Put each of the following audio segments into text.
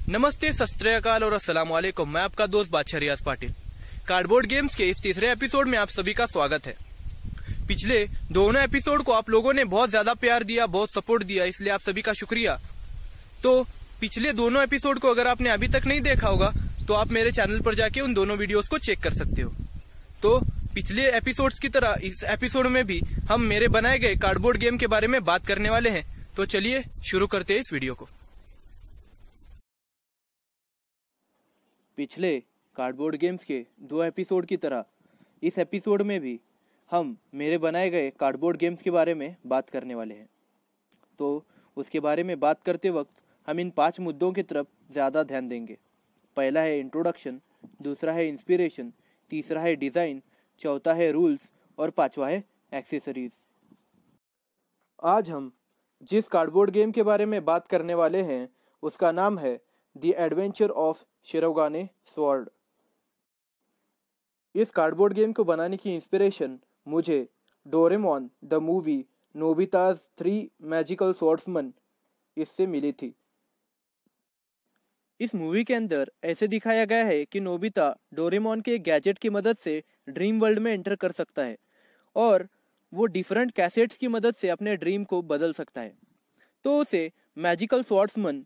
नमस्ते, सत श्री अकाल और अस्सलाम वालेकुम। मैं आपका दोस्त बादशाह रियाज पाटिल। कार्डबोर्ड गेम्स के इस तीसरे एपिसोड में आप सभी का स्वागत है। पिछले दोनों एपिसोड को आप लोगों ने बहुत ज्यादा प्यार दिया, बहुत सपोर्ट दिया, इसलिए आप सभी का शुक्रिया। तो पिछले दोनों एपिसोड को अगर आपने अभी तक नहीं देखा होगा तो आप मेरे चैनल पर जाके उन दोनों वीडियोस को चेक कर सकते हो। तो पिछले एपिसोड्स की तरह इस एपिसोड में भी हम मेरे बनाए गए कार्डबोर्ड गेम के बारे में बात करने वाले हैं। तो चलिए शुरू करते हैं इस वीडियो को। पिछले कार्डबोर्ड गेम्स के दो एपिसोड की तरह इस एपिसोड में भी हम मेरे बनाए गए कार्डबोर्ड गेम्स के बारे में बात करने वाले हैं। तो उसके बारे में बात करते वक्त हम इन 5 मुद्दों की तरफ ज़्यादा ध्यान देंगे। पहला है इंट्रोडक्शन, दूसरा है इंस्पिरेशन, तीसरा है डिज़ाइन, चौथा है रूल्स और पांचवा है एक्सेसरीज। आज हम जिस कार्डबोर्ड गेम के बारे में बात करने वाले हैं उसका नाम है the adventure of Shirogane sword. इस कार्डबोर्ड गेम को बनाने की इंस्पिरेशन मुझे Doraemon the movie Nobita's 3 magical swordsman इससे मिली थी। इस मूवी के अंदर ऐसे दिखाया गया है कि नोबिता डोरेमोन के गैजेट की मदद से ड्रीम वर्ल्ड में एंटर कर सकता है और वो डिफरेंट कैसेट्स की मदद से अपने ड्रीम को बदल सकता है। तो उसे मैजिकल स्वॉर्ड्समैन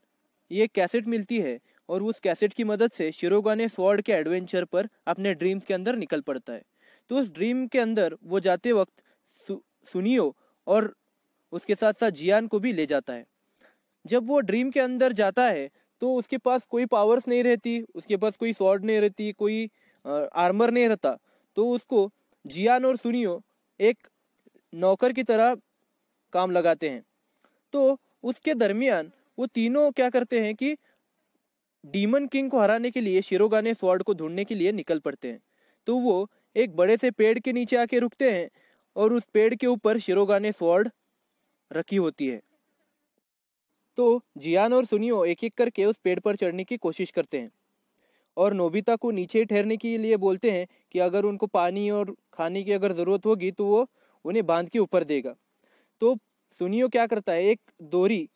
ये कैसेट मिलती है और उस कैसेट की मदद से शिरोगाने स्वॉर्ड के एडवेंचर पर अपने ड्रीम्स के अंदर निकल पड़ता है। तो उस ड्रीम के अंदर वो जाते वक्त सुनियो और उसके साथ साथ जियान को भी ले जाता है। जब वो ड्रीम के अंदर जाता है तो उसके पास कोई पावर्स नहीं रहती, उसके पास कोई स्वॉर्ड नहीं रहती, कोई आर्मर नहीं रहता। तो उसको जियान और सुनियो एक नौकर की तरह काम लगाते हैं। तो उसके दरमियान वो तीनों क्या करते हैं कि डीमन किंग को हराने के लिए शिरोगाने स्वॉर्ड को ढूंढने के लिए निकल पड़ते हैं। तो वो एक बड़े से पेड़ के नीचे आके रुकते हैं और उस पेड़ के ऊपर शिरोगाने स्वॉर्ड रखी होती है। तो जियान और सुनियो एक एक करके उस पेड़ पर चढ़ने की कोशिश करते हैं और नोबिता को नीचे ठहरने के लिए बोलते हैं कि अगर उनको पानी और खाने की अगर ज़रूरत होगी तो वो उन्हें बांध के ऊपर देगा। तो सुनियो क्या करता है, एक डोरी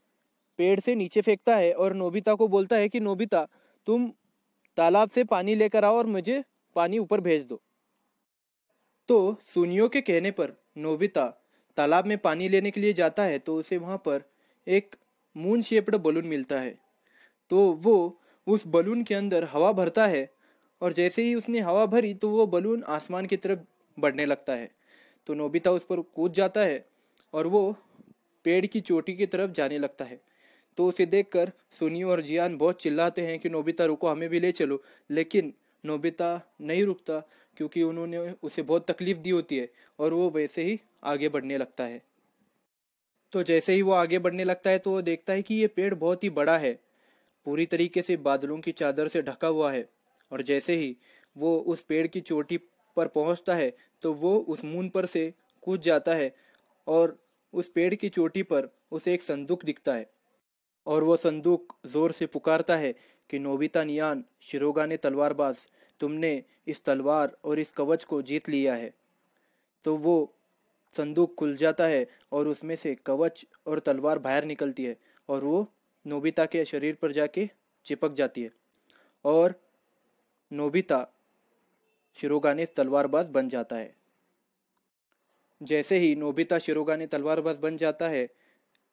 पेड़ से नीचे फेंकता है और नोबिता को बोलता है कि नोबिता तुम तालाब से पानी लेकर आओ और मुझे पानी ऊपर भेज दो। तो सुनियो के कहने पर नोबिता तालाब में पानी लेने के लिए जाता है तो उसे वहाँ पर एक मून शेप्ड बलून मिलता है। तो वो उस बलून के अंदर हवा भरता है और जैसे ही उसने हवा भरी तो वो बलून आसमान की तरफ बढ़ने लगता है। तो नोबिता उस पर कूद जाता है और वो पेड़ की चोटी की तरफ जाने लगता है। तो उसे देखकर सुनियो और जियान बहुत चिल्लाते हैं कि नोबिता रुको, हमें भी ले चलो। लेकिन नोबिता नहीं रुकता क्योंकि उन्होंने उसे बहुत तकलीफ दी होती है और वो वैसे ही आगे बढ़ने लगता है। तो जैसे ही वो आगे बढ़ने लगता है तो वो देखता है कि ये पेड़ बहुत ही बड़ा है, पूरी तरीके से बादलों की चादर से ढका हुआ है। और जैसे ही वो उस पेड़ की चोटी पर पहुंचता है तो वो उस मून पर से कूद जाता है और उस पेड़ की चोटी पर उसे एक संदूक दिखता है और वो संदूक जोर से पुकारता है कि नोबिता नियान शिरोगाने तलवारबाज, तुमने इस तलवार और इस कवच को जीत लिया है। तो वो संदूक खुल जाता है और उसमें से कवच और तलवार बाहर निकलती है और वो नोबिता के शरीर पर जाके चिपक जाती है और नोबिता शिरोगाने तलवारबाज बन जाता है। जैसे ही नोबिता शिरोगाने तलवारबाज बन जाता है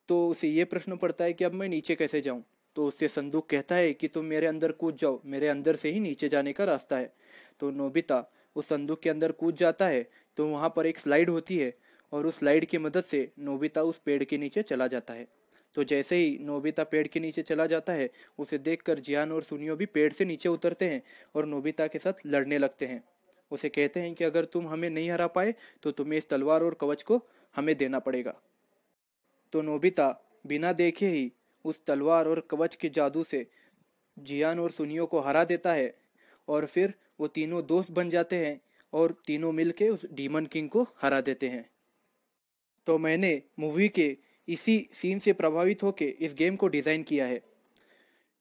तो उसे ये प्रश्न पड़ता है कि अब मैं नीचे कैसे जाऊं। तो उससे संदूक कहता है कि तुम मेरे अंदर कूद जाओ, मेरे अंदर से ही नीचे जाने का रास्ता है। तो नोबिता उस संदूक के अंदर कूद जाता है तो वहाँ पर एक स्लाइड होती है और उस स्लाइड की मदद से नोबिता उस पेड़ के नीचे चला जाता है। तो जैसे ही नोबिता पेड़ के नीचे चला जाता है उसे देखकर जियान और सुनियो भी पेड़ से नीचे उतरते हैं और नोबिता के साथ लड़ने लगते हैं। उसे कहते हैं कि अगर तुम हमें नहीं हरा पाए तो तुम्हें इस तलवार और कवच को हमें देना पड़ेगा। तो नोबिता बिना देखे ही उस तलवार और कवच के जादू से जियान और सुनियो को हरा देता है और फिर वो तीनों दोस्त बन जाते हैं और तीनों मिलके उस डीमन किंग को हरा देते हैं। तो मैंने मूवी के इसी सीन से प्रभावित होकर इस गेम को डिज़ाइन किया है।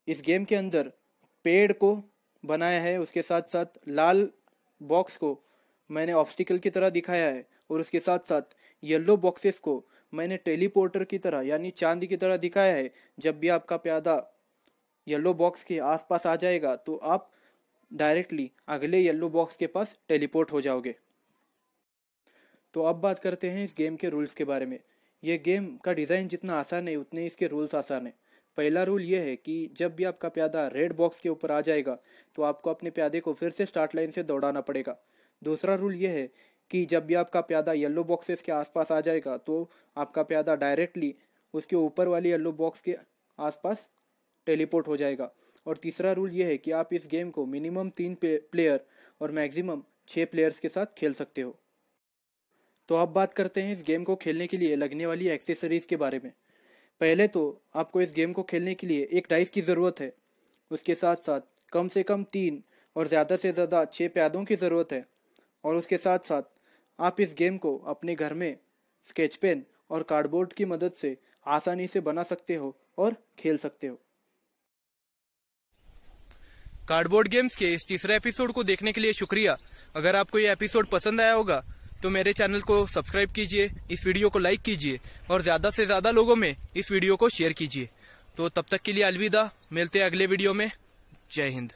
इस गेम के अंदर पेड़ को बनाया है, उसके साथ साथ लाल बॉक्स को मैंने ऑब्स्टिकल की तरह दिखाया है और उसके साथ साथ येलो बॉक्सेस को मैंने टेलीपोर्टर की तरह यानी चांद की तरह दिखाया है। जब भी आपका प्यादा येलो बॉक्स के आसपास आ जाएगा तो आप डायरेक्टली अगले येलो बॉक्स के पास टेलीपोर्ट हो जाओगे। तो अब बात करते हैं इस गेम के रूल्स के बारे में। ये गेम का डिज़ाइन जितना आसान है उतने इसके रूल्स आसान है। पहला रूल ये है कि जब भी आपका प्यादा रेड बॉक्स के ऊपर आ जाएगा तो आपको अपने प्यादे को फिर से स्टार्ट लाइन से दौड़ाना पड़ेगा। दूसरा रूल ये है कि जब भी आपका प्यादा येलो बॉक्सेस के आसपास आ जाएगा तो आपका प्यादा डायरेक्टली उसके ऊपर वाली येलो बॉक्स के आसपास टेलीपोर्ट हो जाएगा। और तीसरा रूल ये है कि आप इस गेम को मिनिमम 3 प्लेयर और मैक्सिमम 6 प्लेयर्स के साथ खेल सकते हो। तो अब बात करते हैं इस गेम को खेलने के लिए लगने वाली एक्सेसरीज के बारे में। पहले तो आपको इस गेम को खेलने के लिए एक डाइस की ज़रूरत है। उसके साथ साथ कम से कम 3 और ज़्यादा से ज़्यादा 6 प्यादों की ज़रूरत है। और उसके साथ साथ आप इस गेम को अपने घर में स्केच पेन और कार्डबोर्ड की मदद से आसानी से बना सकते हो और खेल सकते हो। कार्डबोर्ड गेम्स के इस तीसरे एपिसोड को देखने के लिए शुक्रिया। अगर आपको ये एपिसोड पसंद आया होगा तो मेरे चैनल को सब्सक्राइब कीजिए, इस वीडियो को लाइक कीजिए और ज़्यादा से ज़्यादा लोगों में इस वीडियो को शेयर कीजिए। तो तब तक के लिए अलविदा, मिलते हैं अगले वीडियो में। जय हिंद।